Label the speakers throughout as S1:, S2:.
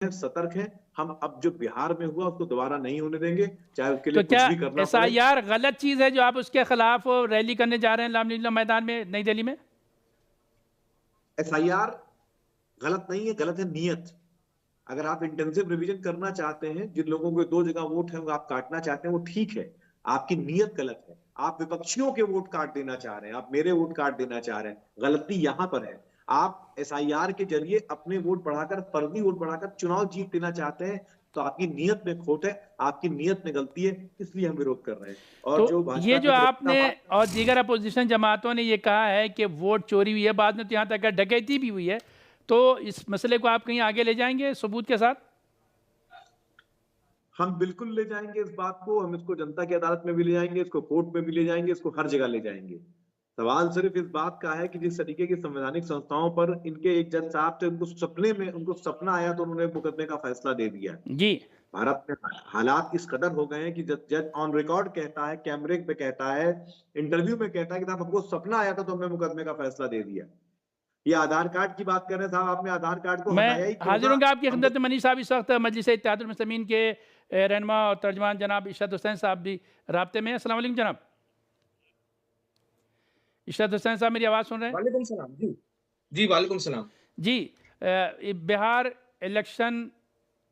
S1: सतर्क हैं। हम अब जो बिहार में हुआ उसको दोबारा नहीं होने देंगे, चाहे उसके लिए
S2: तो
S1: कुछ
S2: क्या
S1: भी करना पड़े।
S2: SIR गलत चीज है जो आप उसके खिलाफ रैली करने जा रहे हैं रामलीला मैदान में नई दिल्ली में?
S1: SIR गलत नहीं है, गलत है नीयत। अगर आप इंटेंसिव रिवीजन करना चाहते हैं, जिन लोगों को 2 जगह वोट है आप काटना चाहते हैं, वो ठीक है। आपकी नीयत गलत है। आप विपक्षियों के वोट काट देना चाह रहे हैं, आप मेरे वोट काट देना चाह रहे हैं। गलती यहां पर है। आप SIR के जरिए अपने वोट बढ़ाकर, फर्जी वोट बढ़ाकर चुनाव जीत लेना चाहते हैं। तो आपकी नीयत में खोट है, आपकी नीयत में गलती है, इसलिए हम विरोध कर रहे हैं।
S2: तो
S1: और जो
S2: ये
S1: भाजपा
S2: जो
S1: के प्रवक्ता
S2: आपने
S1: बात
S2: और दीगर अपोजिशन जमातों ने ये कहा है कि वोट चोरी हुई है, बाद में तो यहाँ तक डकैती भी हुई है, तो इस मसले को आप कहीं आगे ले जाएंगे सबूत के साथ?
S1: हम बिल्कुल ले जाएंगे इस बात को। हम इसको जनता की अदालत में भी ले जाएंगे, इसको कोर्ट में भी ले जाएंगे, इसको हर जगह ले जाएंगे। सवाल सिर्फ इस बात का है कि जिस तरीके की संवैधानिक संस्थाओं पर इनके एक जज साहब थे, उनको सपना आया तो उन्होंने मुकदमे का फैसला दे दिया।
S2: जी
S1: भारत में हालात इस कदर हो गए हैं कि जज ऑन रिकॉर्ड कहता है, कैमरे पे कहता है, इंटरव्यू में कहता है कि साहब हमको सपना आया था तो हमने मुकदमे का फैसला दे दिया। ये आधार कार्ड की बात कर रहे हैं साहब, आपने आधार कार्ड को
S2: मैं
S1: हटाया ही क्यों
S2: हाजिर
S1: था?
S2: हूँ आपकी
S1: हमको
S2: खिदमत में। मनीष साहब इस वक्त मजलिस इत्तेहादुल मुस्लिमीन के रहनुमा और तर्जमान जनाब इशरत हुसैन साहब भी राब्ते में हैं। अस्सलाम वालेकुम जनाब। इशरत हुसैन साहब मेरी आवाज़ सुन रहे हैं?
S3: वालेकुम सलाम जी। जी वालेकुम सलाम।
S2: जी बिहार इलेक्शन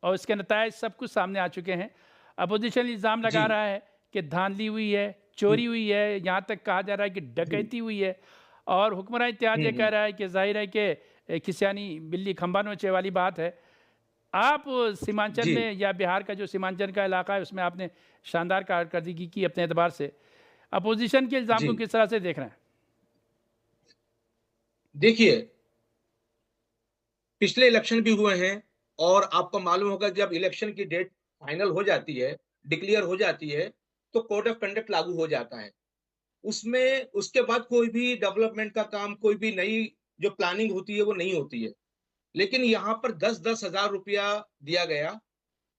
S2: और इसके नतायज सब कुछ सामने आ चुके हैं। अपोजिशन इल्ज़ाम लगा
S3: जी
S2: रहा है कि धांधली हुई है, चोरी हुई है, यहाँ तक कहा जा रहा है कि
S3: जी
S2: डकैती हुई है। और हुक्मरान इत्तेहाद ये कह रहा है कि ज़ाहिर है कि खिसियानी बिल्ली खंबा नोचे वाली बात है। आप सीमांचल
S3: जी
S2: में या बिहार का जो सीमांचल का इलाका है उसमें आपने शानदार कारकर्दगी की अपने एतबार से। अपोजिशन के इल्ज़ाम
S3: जी
S2: को किस तरह से देख रहे हैं?
S3: देखिए, पिछले इलेक्शन भी हुए हैं और आपको मालूम होगा जब इलेक्शन की डेट फाइनल हो जाती है, डिक्लेयर हो जाती है, तो कोड ऑफ कंडक्ट लागू हो जाता है। उसमें उसके बाद कोई भी डेवलपमेंट का काम, कोई भी नई जो प्लानिंग होती है वो नहीं होती है। लेकिन यहाँ पर 10-10 हज़ार रुपया दिया गया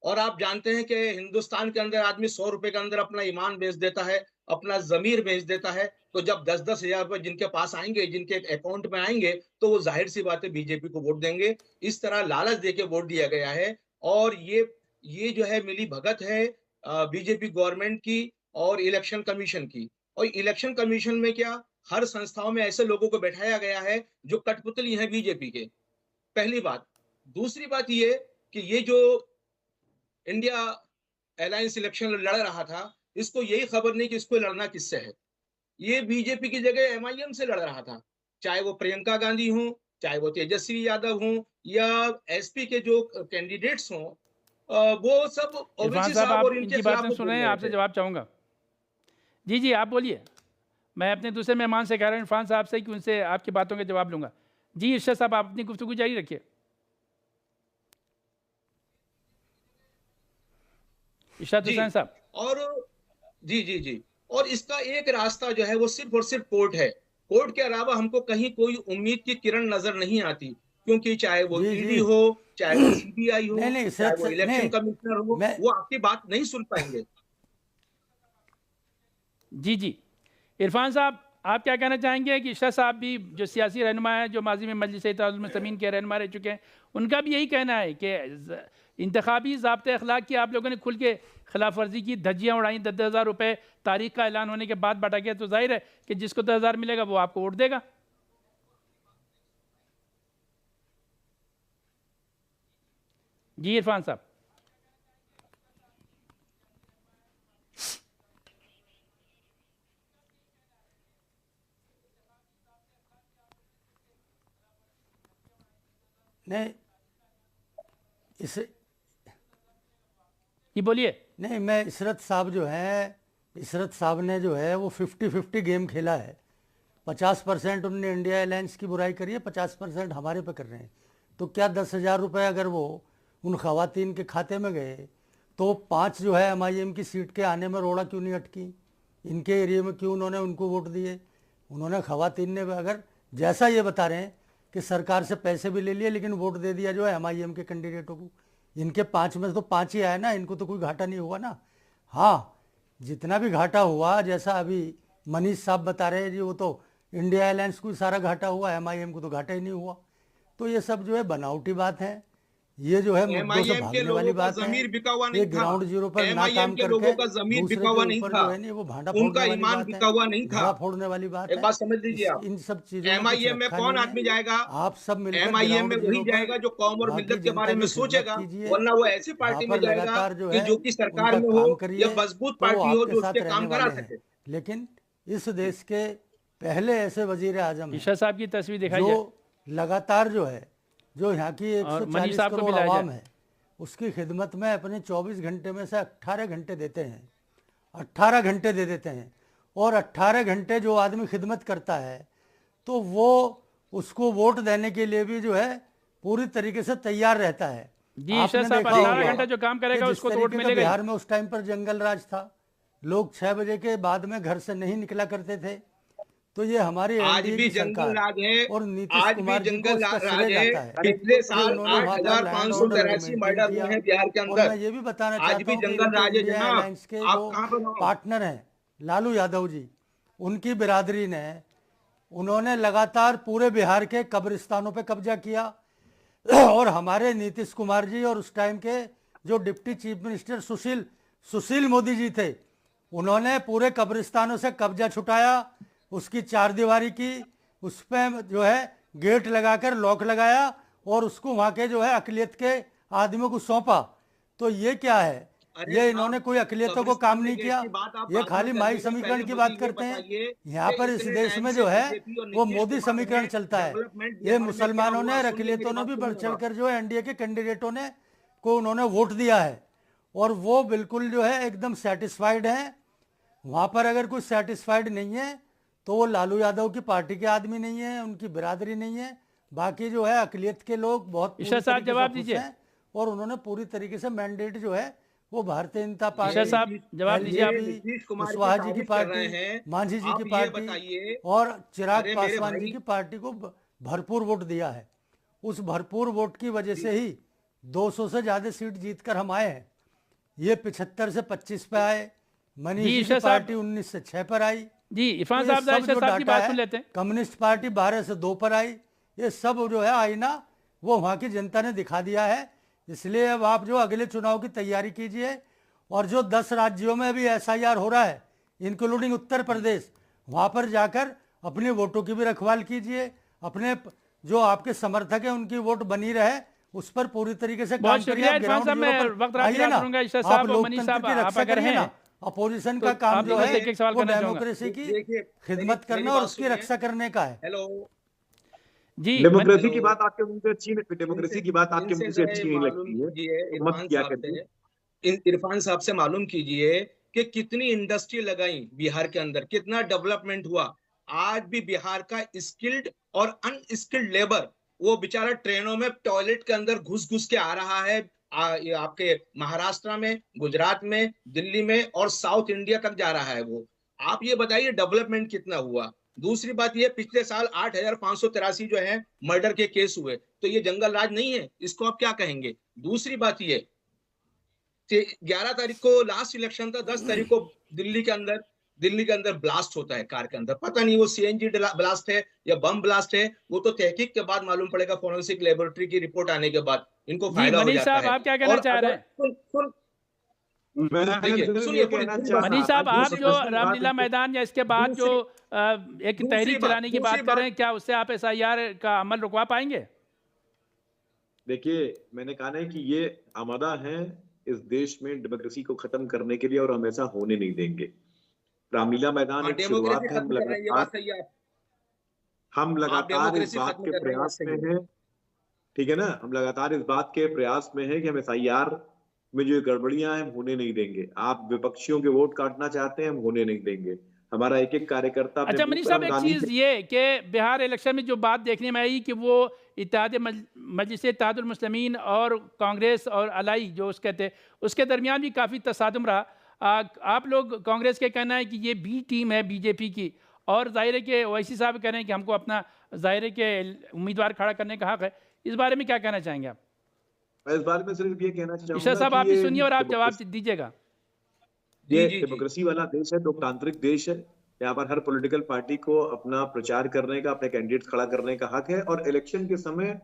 S3: और आप जानते हैं कि हिंदुस्तान के अंदर आदमी 100 रुपए के अंदर अपना ईमान बेच देता है, अपना ज़मीर बेच देता है। तो जब 10-10 हज़ार रुपए जिनके पास आएँगे, जिनके अकाउंट में आएँगे, तो वो ज़ाहिर-सी बात है बीजेपी को वोट देंगे। इस तरह लालच देके वोट दिया गया है और ये जो है मिलीभगत है बीजेपी गवर्नमेंट की और इलेक्शन कमीशन की। और इलेक्शन कमीशन में क्या, हर संस्थाओं में ऐसे लोगों को बैठाया गया है जो कठपुतली हैं बीजेपी के, पहली बात। दूसरी बात ये कि ये जो इंडिया अलायंस इलेक्शन लड़ रहा था, इसको यही खबर नहीं कि इसको लड़ना किससे है। ये बीजेपी की जगह एमआईएम से लड़ रहा था। चाहे वो प्रियंका गांधी हों, चाहे वो तेजस्वी यादव हों या एसपी के जो कैंडिडेट्स हों, वो सब
S2: इरफान
S3: ओवैसी
S2: साहब
S3: साहब
S2: आप
S3: और इनके
S2: इनकी
S3: खिलाफ
S2: बातें
S3: वो
S2: सुन रहे
S3: बोल
S2: हैं,
S3: रहे
S2: आपसे
S3: थे।
S2: जवाब चाहूँगा। जी जी आप बोलिए। मैं अपने दूसरे मेहमान से कह रहा हूँ इरफान साहब से कि उनसे आपकी बातों के जवाब लूँगा। जी इरशाद साहब आप अपनी गुफ्तगू जारी रखिए। इरशाद
S3: जी
S2: हुसैन साहब।
S3: और जी और इसका एक रास्ता जो है वो सिर्फ और सिर्फ कोर्ट है। कोर्ट के अलावा हमको कहीं कोई उम्मीद की किरण नजर नहीं आती, क्योंकि चाहे वो
S4: जी जी
S3: ईडी हो, चाहे वो सीबीआई हो,
S4: नहीं नहीं
S3: चाहे
S4: सर
S3: वो इलेक्शन
S4: नहीं
S3: कमिश्नर हो,
S4: मैं
S3: वो आपकी बात नहीं सुन पाएंगे।
S2: जी जी इरफान साहब आप क्या कहना चाहेंगे कि इरशाद साहब भी जो सियासी रहनुमा हैं, जो माजी में मजलिस इत्तेहादुल मुस्लिमीन के रहनुमा रह चुके हैं, उनका भी यही कहना है कि इंतखाबी ज़ाब्ते अखलाक की आप लोगों ने खुल के खिलाफ वर्जी की, धज्जियाँ उड़ाई, 10,000 रुपये तारीख का ऐलान होने के बाद बांटा गया, तो जाहिर है कि जिसको 10,000 मिलेगा वो आपको वोट देगा। जी इरफान साहब।
S4: नहीं इस
S2: जी बोलिए।
S4: नहीं मैं इशरत साहब जो है, इशरत साहब ने जो है वो 50-50 गेम खेला है। 50% उनने इंडिया अलायंस की बुराई करी है, 50% हमारे पे कर रहे हैं। तो क्या 10,000 रुपये अगर वो उन खवातीन के खाते में गए तो 5 जो है MIM की सीट के आने में रोड़ा क्यों नहीं अटकी? इनके एरिया में क्यों उन्होंने उनको वोट दिए? उन्होंने खवातीन ने अगर जैसा ये बता रहे हैं कि सरकार से पैसे भी ले लिए लेकिन वोट दे दिया जो है MIM के कैंडिडेटों को, इनके 5 में तो 5 ही आए ना, इनको तो कोई घाटा नहीं हुआ ना। हाँ जितना भी घाटा हुआ, जैसा अभी मनीष साहब बता रहे हैं जी, वो तो इंडिया अलायंस को सारा घाटा हुआ, MIM को तो घाटा ही नहीं हुआ। तो ये सब जो है बनावटी बात है, ये जो है मुद्दों से
S3: एमआईएम के
S4: भागने
S3: लोगों
S4: वाली
S3: का
S4: बात है।
S3: जमीर बिका हुआ
S4: ये
S3: नहीं था।
S4: ग्राउंड जीरो पर ना
S3: एमआईएम
S4: काम
S3: के
S4: करके
S3: लोगों का जमीर
S4: दूसरे
S3: बिका
S4: के
S3: हुआ नहीं
S4: ऊपर
S3: था,
S4: जो है नहीं वो भांडा
S3: उनका
S4: फोड़ने वाली
S3: ईमान
S4: बात
S3: बिका
S4: है,
S3: हुआ नहीं था।
S4: घड़ा फोड़ने वाली बात
S3: एक
S4: है।
S3: बात समझ लीजिए आप,
S4: इन सब चीजों में कुछ
S3: एमआईएम में
S4: रखा
S3: कौन
S4: नहीं
S3: आदमी
S4: है।
S3: जाएगा?
S4: आप सब मिलकर
S3: एमआईएम
S4: ग्राउंड
S3: में
S4: जीरो
S3: वही
S4: पर
S3: जाएगा जो कौम और
S4: वहाँ की
S3: मिल्लत के बारे
S4: जनता
S3: में
S4: की खिदमत
S3: सोचेगा,
S4: कीजिए,
S3: वरना वो ऐसी
S4: वहाँ
S3: पार्टी
S4: पर
S3: में जाएगा
S4: लगातार जो
S3: कि
S4: है
S3: जो कि सरकार
S4: उनका
S3: में
S4: काम
S3: हो
S4: करिए,
S3: या मजबूत
S4: तो वो
S3: पार्टी हो
S4: आपके
S3: जो
S4: साथ
S3: उसके
S4: रहने
S3: काम करा
S4: वाले हैं।
S3: सके।
S4: लेकिन इस देश के पहले ऐसे वजीर आजम हैं
S2: ईशा साहब की तस्वीर दिखाई जाए
S4: जो लगातार जो है, जो यहाँ की
S2: और मनीष
S4: 140
S2: साहब को
S4: करोड़
S2: मिलाया
S4: आवाम
S2: जाए।
S4: है, उसकी खिदमत में अपने 24 घंटे में से 18 घंटे देते हैं, 18 घंटे दे देते हैं। और 18 घंटे जो आदमी खिदमत करता है तो वो उसको वोट देने के लिए भी जो है पूरी तरीके से तैयार रहता है।
S2: जी ईशा
S4: आपने
S2: साहब
S4: देखा
S2: 18
S4: होगा
S2: घंटा जो काम
S4: कि
S2: करेगा
S4: जिस
S2: उसको तो वोट
S4: तरीके का
S2: मिलेगा ही।
S4: बिहार में उस टाइम पर जंगल राज था, लोग 6 बजे के बाद में घर से नहीं निकला करते थे। तो ये हमारी
S3: आज
S4: एनडीए
S3: भी
S4: की
S3: जंगल
S4: सरकार
S3: राज है,
S4: और नीतीश
S3: आज भी
S4: कुमार जी को
S3: जंगल
S4: इसका
S3: राज
S4: श्रेय
S3: है।
S4: जाता है
S3: पिछले
S4: कि
S3: साल
S4: उन्होंने वहाँ का लैंड ऑर्डर को
S3: 8,583
S4: मेंटेन
S3: मर्डर
S4: किया।
S3: हुए हैं बिहार के
S4: और
S3: अंदर।
S4: मैं ये भी बताना
S3: आज
S4: चाहता
S3: भी
S4: हूँ कि
S3: जंगल
S4: इनके
S3: राज है
S4: इंडिया
S3: जनाब।
S4: अलायंस के
S3: आप
S4: जो
S3: कहाँ पर हो?
S4: पार्टनर हैं लालू यादव जी, उनकी बिरादरी ने उन्होंने लगातार पूरे बिहार के कब्रिस्तानों पे कब्जा किया। और हमारे नीतीश कुमार जी और उस टाइम के जो deputy chief minister Sushil Modi ji थे, उन्होंने पूरे कब्रिस्तानों से कब्जा छुटाया, उसकी चारदीवारी की, उस पर जो है गेट लगाकर लॉक लगाया और उसको वहाँ के जो है अकलियत के आदमियों को सौंपा। तो ये क्या है?
S3: अरे
S4: ये
S3: साहब,
S4: इन्होंने कोई अकलियतों को
S3: कब्रिस्तान
S4: काम
S3: में
S4: नहीं
S3: गेट
S4: किया,
S3: की बात आप
S4: ये
S3: बाद
S4: खाली
S3: में
S4: माई
S3: करिएगा।
S4: समीकरण
S3: पहले
S4: की
S3: मुझे
S4: बात
S3: ये
S4: करते हैं।
S3: बताइए
S4: यहाँ
S3: कि
S4: पर इस
S3: इतने
S4: देश
S3: टाइम
S4: में
S3: से
S4: जो है
S3: बीजेपी और
S4: वो
S3: नीतीश
S4: मोदी
S3: कुमार
S4: समीकरण
S3: ने
S4: चलता है।
S3: डेवलपमेंट
S4: ये
S3: बिहार में क्या
S4: मुसलमानों
S3: हुआ?
S4: ने,
S3: सुनिए
S4: अकलियतों
S3: मेरी
S4: ने
S3: बात
S4: भी बढ़
S3: सुनिए
S4: चढ़
S3: आप।
S4: कर जो है एनडीए के कैंडिडेटों ने को उन्होंने वोट दिया है और वो बिल्कुल जो है एकदम सेटिस्फाइड हैं। वहाँ पर अगर कोई सेटिस्फाइड नहीं है तो वो लालू यादव की पार्टी के आदमी नहीं है, उनकी बिरादरी नहीं है। बाकी जो है अकलियत के लोग बहुत
S2: ईशा
S4: पूरी
S2: साहब
S4: तरीके से
S2: जवाब
S4: खुश
S2: दीजिए।
S4: हैं और उन्होंने पूरी तरीके से मैंडेट जो है वो भारतीय जनता
S2: ईशा
S4: पार्टी,
S2: साहब जवाब दीजिए आप।
S4: एलजेपी,
S3: नीतीश कुमार की
S4: कुशवाहा जी की
S3: तारीफ कर रहे
S4: पार्टी,
S3: हैं,
S4: मांझी जी
S3: आप
S4: की
S3: ये
S4: पार्टी
S3: बताइए।
S4: और चिराग
S3: अरे मेरे
S4: पासवान जी
S3: भाई,
S4: की पार्टी को भरपूर वोट दिया है। उस भरपूर वोट की वजह से ही 200 से ज्यादा सीट जीतकर हम आए हैं। ये 75 से 25 पे आए, मनीष
S2: जी
S4: जी
S2: ईशा
S4: की
S2: साहब,
S4: पार्टी 19 से 6 पर आई।
S2: जी इरफान
S4: तो ये
S2: साहब जरा
S4: सब
S2: ईशा
S4: जो
S2: साहब की
S4: डाटा
S2: बात
S4: है,
S2: सुन लेते हैं।
S4: कम्युनिस्ट पार्टी 12 से 2 पर आई। ये सब जो है आईना वो वहाँ की जनता ने दिखा दिया है। इसलिए अब आप जो अगले चुनाव की तैयारी कीजिए और जो 10 राज्यों में भी SIR हो रहा है इंक्लूडिंग उत्तर प्रदेश, वहाँ पर जाकर अपने वोटों की भी रखवाल कीजिए। अपने जो आपके समर्थक हैं उनकी वोट बनी रहे, उस पर पूरी तरीके से
S2: बहुत
S4: काम करिए।
S2: शुक्रिया
S4: आप
S2: इरफान
S4: ग्राउंड
S2: साहब,
S4: जीरो
S2: मैं
S4: पर
S2: वक्त रात
S4: आइए ना,
S2: करूंगा। ईशा
S4: आप
S2: साहब और मनीष
S4: लोकतंत्र
S2: साहब
S4: की
S2: आप
S4: रक्षा
S2: अगर
S4: करिए
S2: हैं
S4: ना। अपोजिशन
S2: तो
S4: का काम
S2: आप
S4: जो
S2: बस
S4: है
S2: एक सवाल
S4: वो
S2: करना चाहूंगा।
S4: डेमोक्रेसी की
S3: देखिए
S4: खिदमत
S3: मेरी
S4: करना और
S3: बात
S4: उसकी
S3: सुनिए।
S4: रक्षा करने का है।
S3: हेलो,
S2: जी
S1: डेमोक्रेसी की
S3: हेलो,
S1: बात आपके मुंह से अच्छी नहीं, डेमोक्रेसी
S3: इनसे
S1: की बात आपके
S3: इनसे
S1: मुंह से
S3: जरा ये
S1: अच्छी नहीं
S3: मालूम
S1: लगती है,
S3: कीजिए,
S1: तो मत
S3: इरफान
S1: किया
S3: साहब
S1: करिए।
S3: से इरफान साहब से मालूम कीजिए कि कितनी इंडस्ट्री लगाई बिहार के अंदर, कितना डेवलपमेंट हुआ। आज भी बिहार का स्किल्ड और अनस्किल्ड लेबर वो बेचारा ट्रेनों में टॉयलेट के अंदर घुस घुस के आ रहा है। ये आपके महाराष्ट्र में, गुजरात में, दिल्ली में और साउथ इंडिया तक जा रहा है वो। आप ये बताइए डेवलपमेंट कितना हुआ। दूसरी बात ये, पिछले साल 8,583 जो है मर्डर के केस हुए, तो ये जंगल राज नहीं है? इसको आप क्या कहेंगे? दूसरी बात ये, 11 तारीख को लास्ट इलेक्शन था, 10 तारीख को दिल्ली के अंदर ब्लास्ट होता है कार के अंदर। पता नहीं वो सीएनजी ब्लास्ट है या बम ब्लास्ट है, वो तो तहकीक के बाद मालूम पड़ेगा, फोरेंसिक लेबोरेटरी की रिपोर्ट आने के बाद इनको
S2: जी
S3: फायदा हो
S2: मनीष
S3: जाता
S2: साहब
S3: है।
S2: आप क्या कहना
S3: और
S2: चाह रहे
S3: अगर
S2: हैं?
S1: मैं
S3: देखिए,
S1: सिर्फ
S3: सुनिए,
S1: ये
S3: पूरी
S1: कहना
S3: पूरी
S1: चाहता
S3: बात
S2: मनीष साहब आप
S1: दूसरी
S2: जो
S1: दूसरी बात
S2: रामलीला मैदान या इसके बाद जो एक तहरीक चलाने की बात कर रहे हैं, क्या उससे आप SIR का अमल रुकवा पाएंगे?
S1: देखिए, मैंने कहा ना कि ये आमादा हैं इस देश में डेमोक्रेसी को खत्म करने के लिए और हमेशा होने नहीं देंगे। रामलीला मैदान
S3: हाँ,
S1: एक शुरुआत
S3: डेमोक्रेसी
S1: है।
S3: खत्म कर रहे हैं, ये बात सही है।
S1: हम
S3: आप
S1: लगातार इस
S3: डेमोक्रेसी
S1: बात
S3: खत्म
S1: के
S3: कर रहे हैं, ये बात
S1: प्रयास
S3: सही
S1: में
S3: है।
S1: हैं, ठीक है ना, हम लगातार इस बात के प्रयास में हैं कि हम SIR में जो गड़बड़ियां हैं हम होने नहीं देंगे। आप विपक्षियों के वोट काटना चाहते हैं, हम होने नहीं देंगे। हमारा एक एक कार्यकर्ता अपने
S2: अच्छा
S1: बूथ
S2: मनीष
S1: पर
S2: साहब,
S1: हम
S2: एक
S1: गांधी
S2: चीज़ ये कि बिहार इलेक्शन में जो बात देखने में आई कि वो मजलिस इत्तेहादुल मुस्लिमीन और कांग्रेस और अलाई जो उसके थे, उसके दरमियान भी काफ़ी तसादुम रहा। आप लोग कांग्रेस के कहना है कि ये बी टीम है बीजेपी की, और ज़ाहिर है कि ओवैसी साहब कह रहे हैं कि हमको अपना ज़ाहिर है कि उम्मीदवार खड़ा करने का हक है। इस बारे में क्या कहना चाहेंगे आप?
S1: मैं इस बारे में सिर्फ ये कहना
S2: ईशा
S1: चाहूंगा
S2: साहब
S1: कि
S2: आप भी
S1: ये
S2: सुनिए और आप जवाब
S1: डेमोक्रेसी
S2: दीजिएगा।
S3: जी
S1: ये
S3: जी जी
S1: डेमोक्रेसी वाला देश है, लोकतांत्रिक देश है। यहाँ पर हर पॉलिटिकल पार्टी को अपना प्रचार करने का, अपने कैंडिडेट खड़ा करने का हक है। और इलेक्शन के समय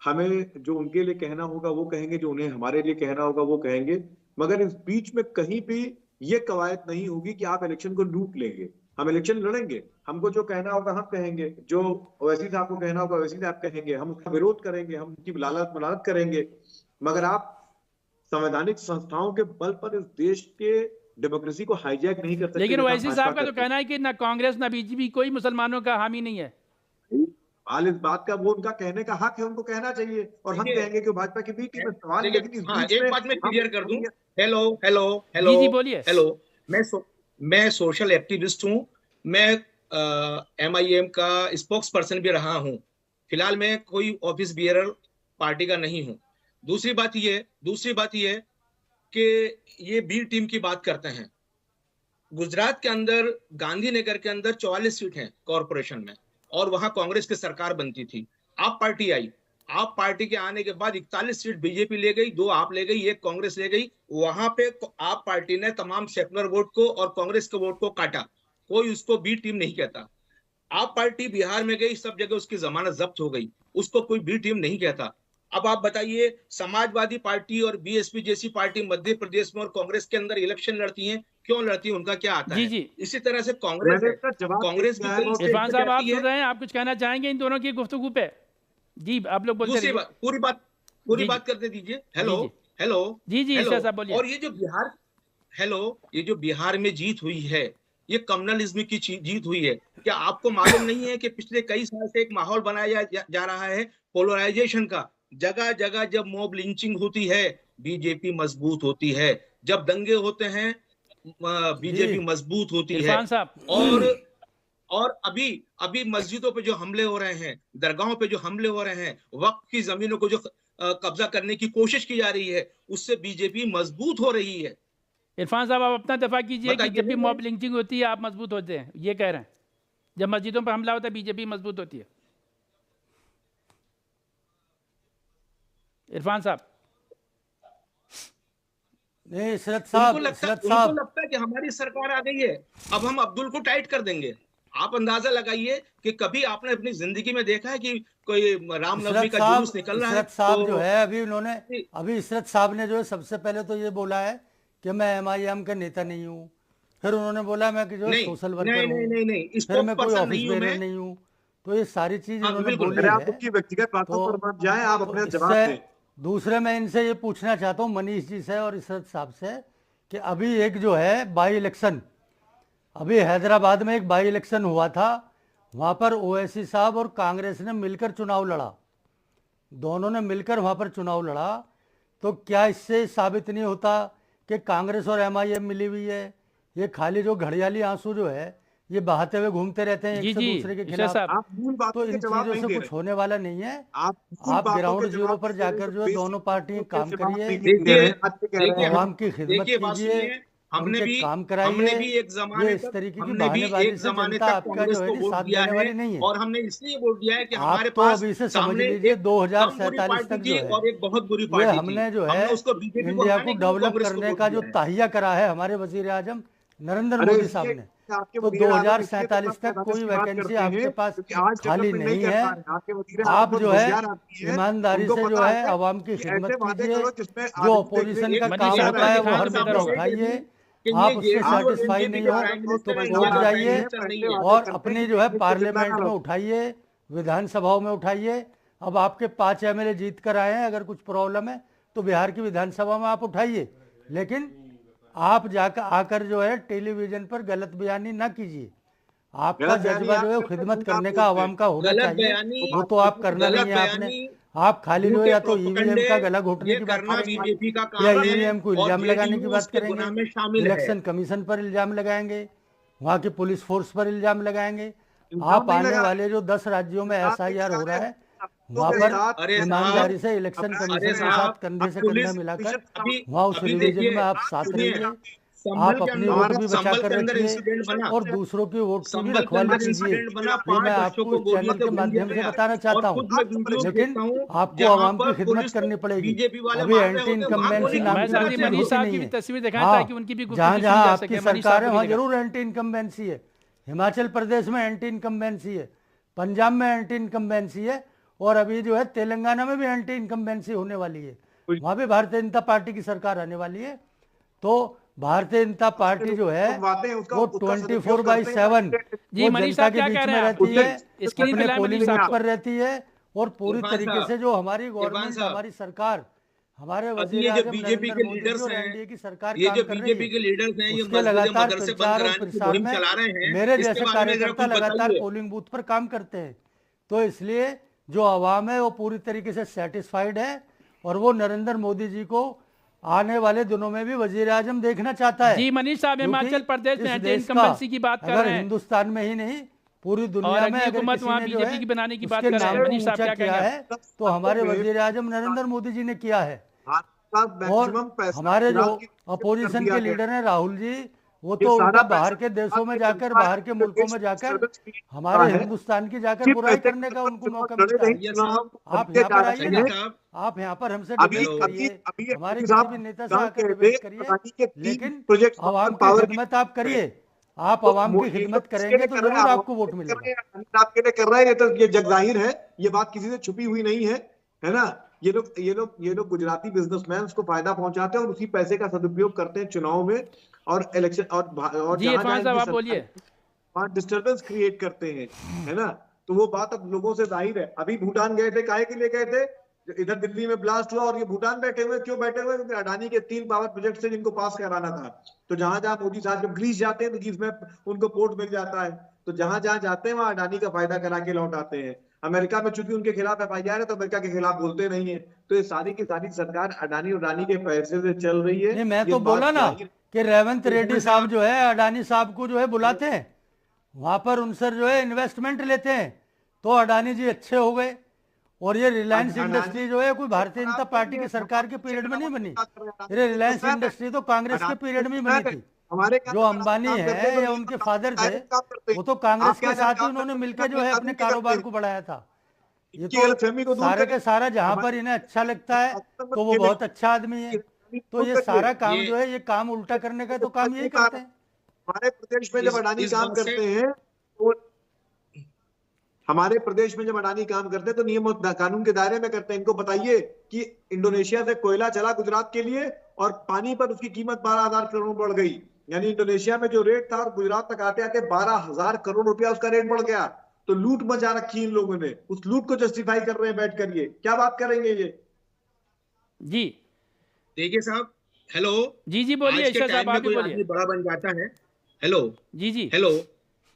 S1: हमें जो उनके लिए कहना होगा वो कहेंगे, जो उन्हें हमारे लिए कहना होगा वो कहेंगे, मगर इस बीच में कहीं भी ये कवायद नहीं होगी कि आप इलेक्शन को लूट लेंगे। हम इलेक्शन लड़ेंगे, हमको जो कहना होगा हम कहेंगे, जो ओवैसी साहब को कहना होगा ओवैसी साहब कहेंगे, हम उसका विरोध करेंगे, हम उनकी मलालत करेंगे, मगर आप संवैधानिक संस्थाओं के बल पर इस देश के डेमोक्रेसी को हाईजैक नहीं कर सकते।
S2: लेकिन ओवैसी साहब का तो कहना है कि ना कांग्रेस ना बीजेपी कोई मुसलमानों का हामी नहीं है।
S1: हाल इस बात का, वो उनका कहने का हक है, उनको कहना चाहिए, और हम कहेंगे कि भाजपा की बी टीम में सवाल है, लेकिन इस बीच
S3: एक
S1: में
S3: बात मैं क्लियर कर दूं। हेलो
S2: जी जी बोलिए।
S3: हेलो, मैं सोशल एक्टिविस्ट हूं, मैं MIM का स्पोक्स पर्सन भी रहा हूं। फिलहाल मैं कोई ऑफिस बियरर पार्टी का नहीं हूं। दूसरी बात ये कि ये बी टीम की बात करते हैं। गुजरात के अंदर गांधीनगर के अंदर 44 सीट हैं कॉरपोरेशन में, और वहां कांग्रेस की सरकार बनती थी। आप पार्टी आई, आप पार्टी के आने के बाद 41 सीट बीजेपी ले गई, 2 आप ले गई, 1 कांग्रेस ले गई। वहां पे आप पार्टी ने तमाम सेकुलर वोट को और कांग्रेस के वोट को काटा। कोई उसको बी टीम नहीं कहता। आप पार्टी बिहार में गई, सब जगह उसकी जमानत जब्त हो गई, उसको कोई बी टीम नहीं कहता। अब आप बताइए, समाजवादी पार्टी और BSP जैसी पार्टी मध्य प्रदेश में और कांग्रेस के अंदर इलेक्शन लड़ती हैं, क्यों लड़ती है, उनका क्या आता
S2: जी
S3: है?
S2: जी।
S3: इसी तरह से कांग्रेस है, कांग्रेस भी
S2: इरफान साहब आप सुन रहे हैं, आप कुछ कहना चाहेंगे इन दोनों की गुफ्तगू पे? जी आप लोग बोलते रहिए।
S3: पूरी बात करते दीजिए। हेलो
S2: जी जी ईशा साहब बोलिए।
S3: और ये जो बिहार में जीत हुई है, ये कम्युनलिज्म की जीत हुई है। क्या आपको मालूम नहीं है कि पिछले कई साल से एक माहौल बनाया जा रहा है पोलराइजेशन का? जगह जगह जब मॉब लिंचिंग होती है, बीजेपी मजबूत होती है। जब दंगे होते हैं, बीजेपी मजबूत होती है। और अभी मस्जिदों पे जो हमले हो रहे हैं, दरगाहों पे जो हमले हो रहे हैं, वक्फ की जमीनों को जो कब्जा करने की कोशिश की जा रही है, उससे बीजेपी मजबूत हो रही है।
S2: इरफान साहब आप अपना दफा कीजिए कि जब भी मॉब लिंचिंग होती है आप मजबूत होते हैं, ये कह रहे हैं। जब मस्जिदों पर हमला होता है बीजेपी मजबूत होती है। इरफान साहब
S4: नहीं, इशरत साहब
S3: उनको लगता है कि हमारी सरकार आ गई है, अब हम अब्दुल को टाइट कर देंगे। आप अंदाजा लगाइए कि कभी आपने अपनी जिंदगी में देखा है कि कोई रामनवमी का जुलूस निकल रहा है?
S4: इशरत साहब जो है अभी इशरत साहब ने जो है सबसे पहले तो ये बोला है कि मैं MIM का नेता नहीं हूँ। फिर उन्होंने बोला मैं कि जो सोशल वर्कर हूँ, फिर मैं कोई ऑफिस बेरर नहीं हूँ। तो ये सारी चीज इन्होंने बोली है।
S1: आप उनकी व्यक्तिगत बातों पर मत जाएं, आप अपने जवाब दें।
S4: दूसरे मैं इनसे ये पूछना चाहता हूँ मनीष जी से और इशरत साहब से कि अभी एक जो है बाई इलेक्शन, अभी हैदराबाद में एक बाई इलेक्शन हुआ था, वहाँ पर ओवैसी साहब और कांग्रेस ने मिलकर चुनाव लड़ा, दोनों ने मिलकर वहाँ पर चुनाव लड़ा। तो क्या इससे साबित नहीं होता कि कांग्रेस और MIM मिली हुई है? ये खाली जो घड़ियाली आंसू जो है ये बहाते हुए घूमते रहते हैं एक से दूसरे के खिलाफ। तो इन चीजों से कुछ होने वाला नहीं है। आप ग्राउंड जीरो पर जाकर जो है दोनों पार्टी काम करिए, आवाम की खिदमत कीजिए,
S3: हमने भी
S4: काम कराइए।
S3: एक जमाने
S4: इस तरीके की बहानेबाजी से जनता आपका जो है साथ देने वाली नहीं है।
S3: और हमने इसलिए वोट दिया है कि हमारे
S4: तो अभी से समझ लीजिए 2047 तक जो है
S3: और एक बहुत बुरी पार्टी थी,
S4: हमने जो है इंडिया को डेवलप करने का जो ताहिया करा है हमारे वजीर आजम नरेंद्र मोदी साहब ने। तो 2047 तक कोई वैकेंसी आपके पास खाली नहीं है। आप जो है ईमानदारी से जो है आवाम की खिदमत कीजिए, जो अपोजिशन का काम होता है वो हर मुद्दा उठाइए। आप उससे सेटिस्फाई नहीं हो तो कोर्ट जाइए और अपनी जो है पार्लियामेंट में उठाइए, विधानसभाओं में उठाइए। अब आपके 5 MLA जीत कर आए हैं, अगर कुछ प्रॉब्लम है तो बिहार की विधानसभा में आप उठाइए, लेकिन आप जाकर आकर जो है टेलीविजन पर गलत बयानी ना कीजिए। आपका जज्बा जो है खिदमत करने का आवाम का होना चाहिए, वो तो आप करना नहीं है। आपने आप खाली जो है या तो EVM का गला घोटने की बात करेंगे या EVM को इल्जाम लगाने की बात करेंगे, इलेक्शन कमीशन पर इल्जाम लगाएंगे, वहाँ की पुलिस फोर्स पर इल्जाम लगाएंगे। आप आने वाले जो 10 राज्यों में SIR हो रहा है वहाँ पर ईमानदारी से इलेक्शन कमीशन के साथ कंधे से कंधा मिलाकर वहाँ उस रिवीजन में आप साथ रहिए। आप अपनी वोट भी बचा कर रखिए और दूसरों की वोट की भी रखवाली कीजिए। ये मैं आपको इस चैनल के माध्यम से बताना चाहता हूँ, लेकिन आपको आवाम की खिदमत करनी पड़ेगी। अभी एंटी इनकम्बेंसी नाम की कोई चीज होती नहीं है। हाँ, जहाँ जहाँ आपकी सरकार है वहाँ जरूर एंटी इनकम्बेंसी है। हिमाचल प्रदेश में एंटी इनकम्बेंसी है, पंजाब में एंटी इनकम्बेंसी है, और अभी जो है तेलंगाना में भी एंटी इनकम्बेंसी होने वाली है, वहां भी भारतीय जनता पार्टी की सरकार आने वाली है। तो भारतीय जनता पार्टी जो है वो 24/7
S2: जी,
S4: वो
S2: मनीष
S4: जनता
S2: साहब
S4: के
S2: क्या
S4: बीच
S2: कह रहे
S4: में
S2: हैं आप?
S4: रहती है,
S2: स्क्रीन पे
S4: अपने
S2: लाए
S4: पोलिंग
S2: मनीष साहब
S4: बूथ
S2: को।
S4: पर रहती है, और पूरी
S3: इरफान
S4: तरीके
S3: साहब,
S4: से जो हमारी
S3: इरफान
S4: गवर्नमेंट,
S3: साहब,
S4: हमारी सरकार, हमारे
S3: अभी
S4: वजीर
S3: ये जो
S4: आजम
S3: बीजेपी
S4: नरेंद्र
S3: के
S4: मोदी जी
S3: लीडर्स
S4: और
S3: हैं,
S4: एनडीए की सरकार
S3: ये
S4: काम
S3: जो
S4: कर रही
S3: बीजेपी
S4: है,
S3: के लीडर्स हैं, ये
S4: उसके लगातार
S3: मदरसे बंद
S4: प्रचार और
S3: कराने की
S4: प्रसार
S3: मुहिम
S4: में
S3: चला रहे हैं,
S4: मेरे
S3: इसके
S4: जैसे
S3: बारे में जरा
S4: कार्यकर्ता
S3: कुछ
S4: लगातार
S3: बताइए।
S4: पोलिंग बूथ पर काम करते हैं। तो इसलिए जो आवाम है वो पूरी तरीके से सेटिस्फाइड है, और वो नरेंद्र मोदी जी को आने वाले दिनों में भी वजीर आजम देखना चाहता है।
S2: जी मनीष साहब,
S4: क्योंकि
S2: हिमाचल प्रदेश में
S4: इस
S2: एंटी
S4: देश का,
S2: इनकम्बेंसी की बात कर
S4: अगर
S2: रहे हैं
S4: हिंदुस्तान में ही नहीं पूरी
S2: और
S4: दुनिया में
S2: अगली
S4: अगर
S2: हुकूमत
S4: किसी
S2: वहाँ
S4: ने जो
S2: बीजेपी
S4: है
S2: की बनाने की बात
S4: उसके
S2: कर रहे
S4: नाम
S2: हैं।
S4: को
S2: मनीष साहब
S4: ऊंचा
S2: क्या
S4: किया
S2: कहेंगे
S4: है तो हमारे वजीर आजम नरेंद्र मोदी जी ने किया है। और
S1: मैक्सिमम पैसा
S4: हमारे जो
S1: गुजरात की
S4: अपोजिशन
S1: दिया
S4: के
S1: गया।
S4: लीडर हैं राहुल जी, वो
S1: ये
S4: तो
S1: सारा
S4: उल्टा
S1: पैसा
S4: बाहर के देशों में जाकर,
S1: जनता
S4: बाहर के
S1: है,
S4: मुल्कों
S1: देश
S4: में
S1: में
S4: जाकर
S1: disturbance create
S4: हमारे
S1: करता है।
S4: हिंदुस्तान की जाकर
S1: इसी
S4: बुराई
S1: पैसे
S4: करने का उनको मौका
S1: लड़े
S4: मिलता है।
S1: नहीं, चुनाव
S4: आप
S1: जीते
S4: यहाँ
S1: जा
S4: पर
S1: रहे
S4: आइए
S3: संजय
S4: ना,
S1: हैं।
S3: साहब,
S4: आप यहाँ पर हमसे
S1: अभी
S4: डिबेट
S3: हेलो,
S1: अभी
S4: करिए,
S1: अभी
S4: हमारे
S1: अभी
S4: किसी
S1: साहब
S4: भी नेता से
S1: कल
S4: आकर
S1: कह
S4: डिबेट
S1: रहे
S4: करिए,
S1: अडानी के 3
S4: लेकिन
S1: प्रोजेक्ट
S4: आवाम की
S1: पावर
S4: खिदमत आप करिए। आप
S1: तो
S4: आवाम की
S1: ये लोग
S4: खिदमत
S1: किसके लिए
S4: करेंगे तो
S1: कर रहे हैं?
S4: जरूर
S1: आप
S4: आपको वोट
S1: कर
S4: मिलेगा।
S1: रहे हैं, अडानी आपके लिए कर रहे हैं, ये तो ये जग जाहिर है, ये बात किसी से छुपी हुई नहीं है ना। ये लोग गुजराती बिजनेसमैन को फायदा पहुंचाते हैं और उसी पैसे का सदुपयोग करते हैं चुनाव में और इलेक्शन और
S2: जी
S1: जहां जहां
S2: इरफान साहब
S1: इनकी
S2: आप बोलिए।
S1: सरकार वहां डिस्टर्बेंस क्रिएट करते हैं, है ना। तो वो बात अब लोगों से जाहिर है। अभी भूटान गए थे, काहे के लिए गए थे? इधर दिल्ली में ब्लास्ट हुआ और ये भूटान बैठे हुए, क्यों बैठे हुए? क्योंकि अडानी के 3 पावर प्रोजेक्ट से जिनको पास कराना था। तो जहां जहां मोदी साहब जब ग्रीस जाते हैं तो ग्रीस में उनको पोर्ट मिल जाता है, तो जहां जहां जाते हैं वहां अडानी का फायदा करा के लौट आते हैं। अमेरिका में चूंकि उनके खिलाफ FIR है तो अमेरिका के खिलाफ बोलते नहीं है। तो ये सारी की सारी सरकार अडानी और रानी के पैसे से चल रही है।
S4: नहीं, मैं
S1: ये
S4: तो बोला
S1: बात
S4: ना
S1: जाहिर
S4: कि रेवंत रेड्डी साहब जो है अडानी साहब को जो है बुलाते हैं, वहां पर उनसे जो है इन्वेस्टमेंट लेते हैं, तो अडानी जी अच्छे हो गए। और ये रिलायंस
S1: अडानी-
S4: इंडस्ट्री जो है कोई भारतीय जनता पार्टी की सरकार के पीरियड में नहीं बनी, ये रिलायंस इंडस्ट्री तो कांग्रेस के पीरियड में बनी थी।
S1: हमारे
S4: जो अंबानी है या उनके फादर थे वो तो कांग्रेस के साथ ही उन्होंने मिलकर जो है अपने कारोबार को बढ़ाया था। ये तो सारे के सारा जहां पर इन्हें अच्छा लगता है तो वो बहुत अच्छा आदमी है। तो ये सारा काम जो है ये काम उल्टा करने का तो काम यही करते हैं।
S1: हमारे प्रदेश में जब अडानी
S3: इस
S1: काम
S3: बात से-
S1: करते हैं तो हमारे प्रदेश में जब अडानी काम करते हैं तो नियम और कानून के दायरे में करते हैं। इनको बताइए कि इंडोनेशिया से कोयला चला गुजरात के लिए और पानी पर उसकी कीमत 12,000 करोड़ बढ़ गई। यानी इंडोनेशिया में जो रेट था और गुजरात तक आते आते 12,000 करोड़ रुपया उसका रेट बढ़ गया। तो लूट मचा रखी इन लोगों ने, उस लूट को जस्टिफाई कर रहे हैं बैठ कर। ये क्या बात करेंगे ये?
S2: जी
S3: देखिए साहब, हेलो,
S2: जी बोलिए
S3: आज के
S2: ईशा
S3: टाइम
S2: साहब
S3: में
S2: आप भी
S3: कोई
S2: बोलिए।
S3: आदमी बड़ा बन जाता है, हेलो
S2: जी
S3: हेलो,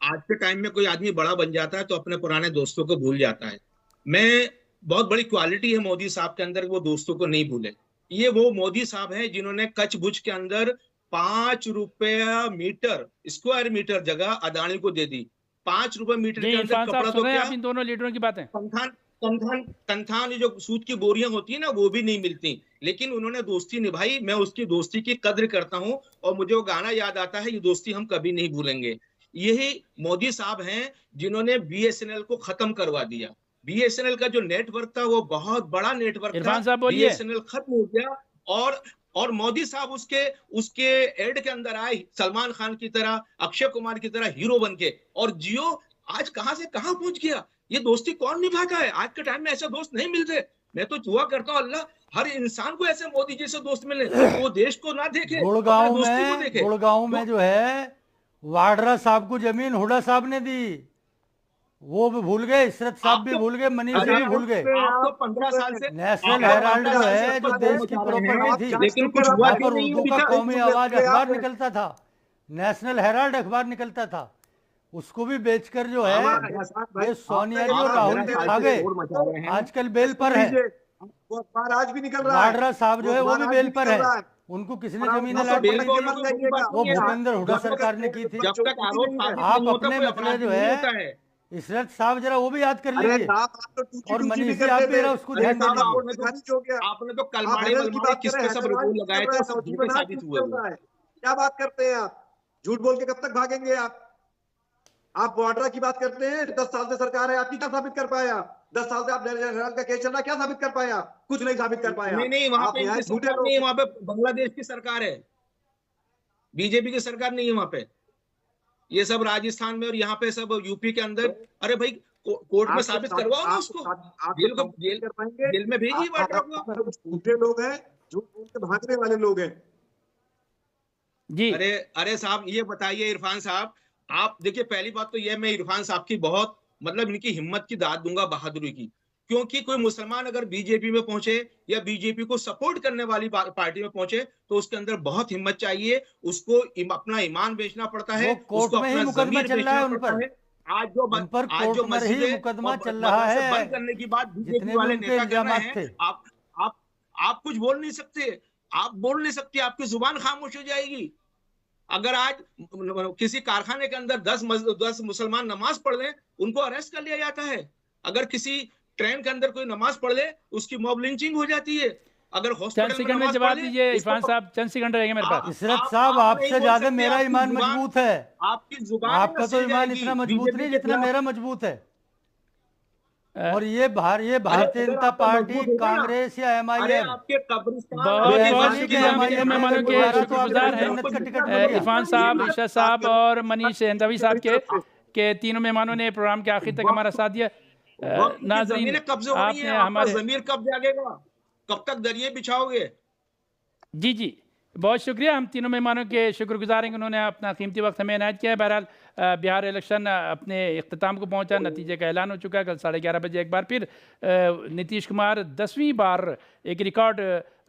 S3: आज के टाइम में कोई आदमी बड़ा बन जाता है तो अपने पुराने दोस्तों को भूल जाता है। मैं बहुत बड़ी क्वालिटी है मोदी साहब के अंदर, वो दोस्तों को नहीं भूले। ये वो मोदी साहब हैं जिन्होंने कच्छ भुज के अंदर 5 रुपया मीटर, स्क्वायर मीटर जगह अडानी को दे दी। 5 रुपए मीटर
S2: जी
S3: के अंदर
S2: इरफान
S3: कपड़ा
S2: साहब
S3: तो
S2: सुन रहे हैं
S3: क्या,
S2: आप इन दोनों लीडरों की बातें?
S3: कंथान जो सूत की बोरियां होती है ना, वो भी नहीं मिलती। लेकिन उन्होंने दोस्ती निभाई, मैं उसकी दोस्ती की कद्र करता हूं और मुझे वो गाना याद आता है, ये दोस्ती हम कभी नहीं भूलेंगे। यही मोदी साहब हैं जिन्होंने BSNL को खत्म करवा दिया। BSNL का जो नेटवर्क था वो बहुत बड़ा नेटवर्क था,
S2: इरफान साहब बोलिए।
S3: BSNL खत्म हो गया और मोदी साहब उसके एड के अंदर आए, सलमान खान की तरह, अक्षय कुमार की तरह हीरो बन के। और जियो आज कहां से कहां पहुंच गया। ये दोस्ती कौन निभाता है? आज के टाइम में ऐसे दोस्त नहीं मिलते। मैं तो दुआ करता हूं अल्लाह हर इंसान को ऐसे मोदी जी से दोस्त मिले, वो देश को ना देखे,
S4: गुड़गांव
S3: अपने दोस्ती को देखे।
S4: में जो है वाड्रा साहब को जमीन हुडा साहब ने दी, वो भी भूल गए, इशरत साहब भी भूल गए, मनीष जी भी भूल गए।
S3: आप तो 15 साल से
S4: नेशनल हेराल्ड जो है जो देश की प्रॉपर्टी थी,
S3: लेकिन कुछ हुआ
S4: वहां
S3: क्यों
S4: पर
S3: नहीं
S4: उर्दू का
S3: अभी तक?
S4: कौमी आवाज अखबार निकलता था, नेशनल हेराल्ड अखबार निकलता था, उसको भी बेचकर जो है ये सोनिया जी और राहुल जी खा गए, आजकल बेल पर है।
S1: वो अखबार आज भी निकल रहा है।
S4: वाड्रा साहब जो है वो भी बेल पर है,
S1: है।
S4: उनको किसने
S1: और
S4: जमीन
S1: आप
S4: अलाट
S3: बेल
S4: करी
S3: को
S4: थी? वो भूपेंद्र हुडा सरकार ने की थी।
S3: जब तक आरोप साबित
S4: आप
S3: नहीं होता,
S4: अपने
S3: कोई
S4: मसले
S3: अपराध
S4: जो
S3: नहीं
S4: है
S3: होता है।
S4: इशरत साहब जरा वो भी याद कर
S1: अरे
S4: लीजिए,
S1: साहब, आप तो टूची
S4: और
S1: टूची
S4: मनीष
S1: भी
S4: जी
S1: करते
S4: आप भी
S1: थे।
S4: जरा उसको
S1: अरे
S4: ध्यान
S1: साहब,
S4: दीजिए।
S1: आपने खारिज हो गया।
S3: आपने तो
S1: आप
S3: कलमाड़ी
S1: हेरल की
S3: वलमाड़ी
S1: बात
S3: किस
S1: कर
S3: पे
S1: रहे हैं,
S3: सब रोल लगाए थे, सब झूठे साबित हुए वो।
S1: क्या बात करते हैं आप? झूठ बोल के कब तक भागेंगे आप वाड्रा की बात करते हैं। 10 साल से सरकार है आपकी, क्या साबित कर पाया? 10 साल से आप हेरल का केस चल रहा है, क्या साबित कर पाया? कुछ नहीं साबित कर पाया।
S3: नहीं, वहां
S1: आप
S3: पे
S1: यहाँ
S3: इनकी
S1: झूठे
S3: सरकार
S1: लोग
S3: नहीं है,
S1: हैं।
S3: वहां पे बांग्लादेश की सरकार है, बीजेपी की सरकार नहीं है वहां पे। ये सब राजस्थान में और यहाँ पे सब यूपी के अंदर। अरे भाई, कोर्ट में
S1: आप
S3: साबित
S1: आप
S3: करवाओ ना
S1: आप
S3: उसको,
S1: आप
S3: जेल को
S1: कंप्लेन कर पाएंगे?
S3: जेल में भेजिए वाड्रा को।
S1: आप झूठे लोग हैं, झूठ बोल के भागने वाले लोग हैं।
S2: जी
S3: अरे अरे साहब, ये बताइए इरफान साहब, आप देखिए, पहली बात तो ये, मैं इरफान साहब की बहुत मतलब इनकी हिम्मत की दाद दूंगा, बहादुरी की, क्योंकि कोई मुसलमान अगर बीजेपी में पहुंचे या बीजेपी को सपोर्ट करने वाली पार्टी में पहुंचे तो उसके अंदर बहुत हिम्मत चाहिए। उसको अपना ईमान बेचना पड़ता है,
S4: वो कोर्ट
S3: उसको
S4: में ही
S3: अपना
S4: मुकदमा
S3: जमीर
S4: चल रहा
S3: बेचना
S4: है उन
S3: पड़ता
S4: पर।
S3: है। आज जो
S4: उन पर
S3: आज जो
S4: कोर्ट में ही
S3: मस्जिदें
S4: मुकदमा
S3: और
S4: चल रहा
S3: मदरसे
S4: है।
S3: बंद करने की बात बीजेपी
S4: जितने भी
S3: वाले
S4: उनके
S3: नेता कर रहे
S4: इल्जामात
S3: हैं,
S4: थे,
S3: आप आप कुछ बोल नहीं सकते, आप बोल नहीं सकते, आपकी जुबान खामोश हो जाएगी। अगर आज किसी कारखाने के अंदर 10 मुसलमान नमाज पढ़ लें, उनको अरेस्ट कर लिया जाता है। अगर किसी ट्रेन के अंदर कोई नमाज पढ़ ले, उसकी मॉब लिंचिंग हो जाती है। अगर
S2: चंद
S3: हॉस्पिटल में
S2: सेकंड में
S3: नमाज पढ़
S2: जवाब
S3: ले,
S2: दीजिए
S3: उसको
S2: इरफान साहब, चंद सेकंड रहेंगे मेरे पास।
S4: इशरत साहब,
S3: आप नहीं
S4: आपसे
S3: बोल
S4: ज्यादा
S3: सकते,
S4: मेरा
S3: आपकी
S4: ईमान
S3: जुबान-
S4: मजबूत है।
S3: आपकी जुबान
S4: आपका तो ईमान इतना मजबूत नहीं जितना मेरा मजबूत है। और ये भारतीय जनता पार्टी, कांग्रेस या
S3: अरे
S4: MIM,
S3: आपके कब्रिस्तान
S2: बहुत
S4: ऐसा
S2: बहुत
S4: नहीं
S2: शुक्रिया, हम
S4: कि
S2: तीनों
S4: MIM
S2: मेहमानों के
S4: गुजारा तो
S2: शुक्रगुजार
S4: आपको
S2: हैं,
S4: जन्नत का टिकट मिल गया।
S2: इरफान साहब, इरशाद साहब और मनीष हिंदवी साहब के तीनों मेहमानों ने प्रोग्राम के आखिर तक हमारा साथ दिया। नाजरीन,
S3: जमीनें कब्जे हो रही
S2: आपने
S3: हैं, आपका
S2: हमारे
S3: जमीर कब जागेगा? कब तक दरिये बिछाओगे?
S2: जी बहुत शुक्रिया, हम तीनों मेहमानों के शुक्रगुजार हैं, उन्होंने अपना कीमती वक्त हमें इनायत किया है। बहरहाल बिहार इलेक्शन अपने इख्तिताम को पहुंचा, नतीजे का ऐलान हो चुका है। कल 11:30 बजे एक बार फिर नीतीश कुमार 10वीं बार एक रिकॉर्ड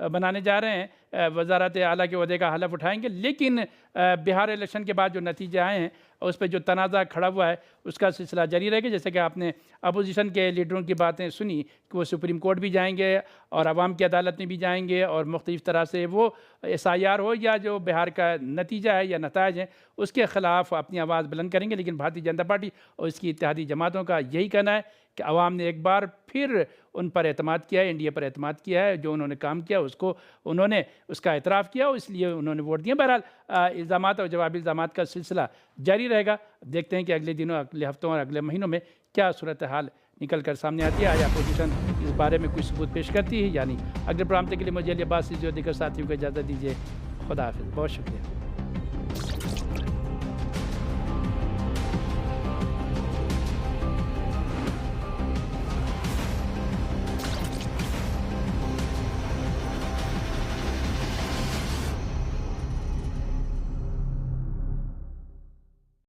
S2: बनाने जा रहे हैं, वजारत आला के ओहदे का हलफ उठाएंगे। लेकिन बिहार इलेक्शन के बाद जो नतीजे आए हैं उस पर जो तनाज़ा खड़ा हुआ है उसका सिलसिला जारी रहेगा। जैसे कि आपने अपोजिशन के लीडरों की बातें सुनी कि वो सुप्रीम कोर्ट भी जाएंगे और अवाम की अदालत में भी जाएंगे, और मुख्तलिफ़ तरह से वो SIR हो या जो बिहार का नतीजा है या नताइज हैं उसके ख़िलाफ़ अपनी आवाज़ बुलंद करेंगे। लेकिन भारतीय जनता पार्टी और इसकी इत्तेहादी जमातों का यही कहना है कि अवाम ने एक बार फिर उन पर एतमाद किया है, NDA पर एतमाद किया है, जो उन्होंने काम किया उसको उन्होंने उसका एतराफ़ किया और इसलिए उन्होंने वोट दिए। बहरहाल इल्ज़ामात और जवाबी इल्ज़ामात का सिलसिला जारी रहेगा। देखते हैं कि अगले दिनों, अगले हफ्तों और अगले महीनों में क्या सूरत हाल निकल कर सामने आती है। आज अपोजिशन इस बारे में कुछ सबूत पेश करती है। यानी अगले प्रोग्राम तक के लिए मुझे अब्बास सिद्दीकी और दीगर साथियों को इजाज़त दीजिए। खुदा हाफिज़, बहुत शुक्रिया।